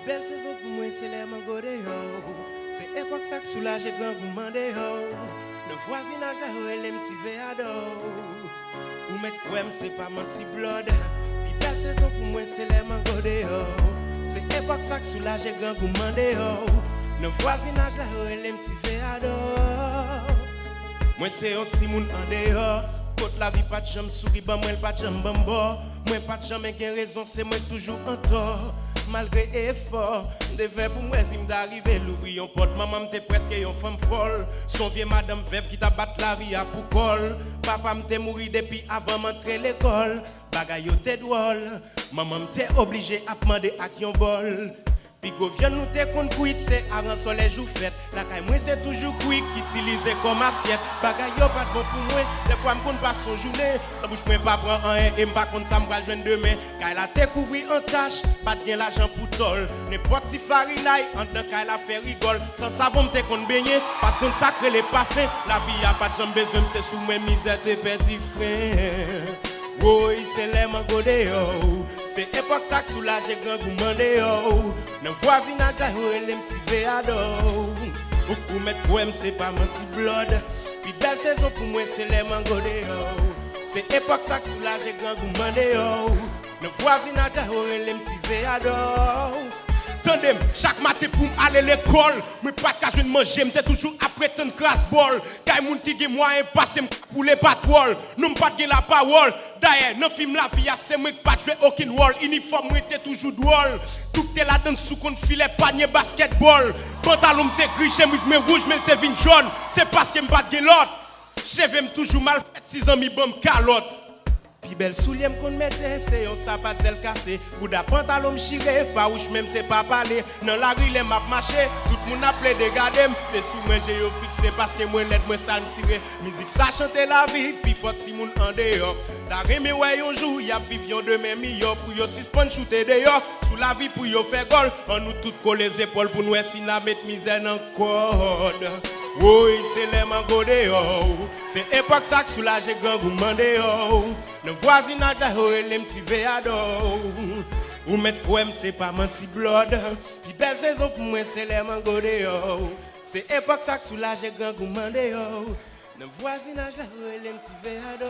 belle saison pour moi, c'est les mangots dehors. C'est époque ça que soulage et grand gourmand dehors. Le voisinage là où elle aime petit véador. Ou mettre quoi c'est pas mon petit blood. Puis belle saison pour moi, c'est les mangots dehors. C'est époque ça que soulage et grand gourmand dehors. Le voisinage là où elle aime petit véador. Moi c'est un petit monde en dehors. Côte la vie pas de jambe souris, ben moi pas de jambe bambo. Moi pas de jambe et raison, c'est moi toujours en tort. Malgré effort, devait pour moi si m'arriver l'ouvrir en porte. Maman m'était presque une femme folle. Son vieux madame veuve qui t'a battu la vie à pour col. Papa m'était mouru depuis avant m'entrer l'école. Bagay yo t'es drôle. Maman m'était obligé à demander à qui on bol. Puis go vient nous te kon kuit c'est avant soleil jou fête. La caille moi c'est toujours quick utilisé comme assiette. Bagay yo pas bon pour moi. Des fois me kon pas son journée. Ça bouge moi pas prend un et m'pas kon ça m'val joindre demain. Caille la te couvri en tâche, pas de l'argent pour tol. N'importe si farinaille en dedans caille la fait rigole. Sans savon m'te kon baigner, pas de kon sacré les pas fait. La vie a pas de jambe besoin c'est sous mes misères tes petits frères. Oui, c'est les mangots dehors. C'est époque ça que soulage et grand gourmand dehors. Dans voisinage là où elle aime si véador. Ou mettre quoi c'est pas mon petit blood. Puis belle saison pour moi c'est les mangots dehors. C'est époque ça que soulage et grand gourmand dehors. Dans voisinage là où elle aime si véador. Tandem, chaque matin pour aller à l'école, mais pas qu'à je manger, m'étais toujours après une classe bol. Kay moun qui gen moyen passer pour les patrouilles, nous pas de la parole. D'ailleurs, dans film la vie c'est moi qui pas jouer aucun rôle, uniforme était toujours drôle. Tout est là dans sous qu'on filet panier basketball. Pantalon m'était gris, chemise mais rouge, mais t'es vin jaune. C'est parce que m'pas de l'autre. Cheveux toujours mal fait, 6 ans mi bon calotte. Puis belle soulier qu'on mettait, c'est un sapatel cassé. Bouda pantalon chiré, farouche même c'est pas parler. Dans la rue les map marché, tout le monde appelé de garder. C'est sous moi j'ai fixé parce que moi l'aide moi ça me ciré. Musique ça chanter la vie, puis faut si moun en dehors. T'as remé ouais un jour, y a vivion demain meilleur pour yo suspend shooter dehors. Sous la vie pour yo faire gol, on nous toutes coller les épaules pour nous essayer de mettre misère dans code. Oui, c'est les mangots dehors. C'est époque ça que soulage et grand gourmand dehors. Le voisinage là où elle aime petit véador. Ou mettre quoi c'est pas mon petit blood. Puis belle saison pour moi c'est les mangots dehors. C'est époque ça que soulage et grand gourmand dehors. Le voisinage là où elle aime petit véador.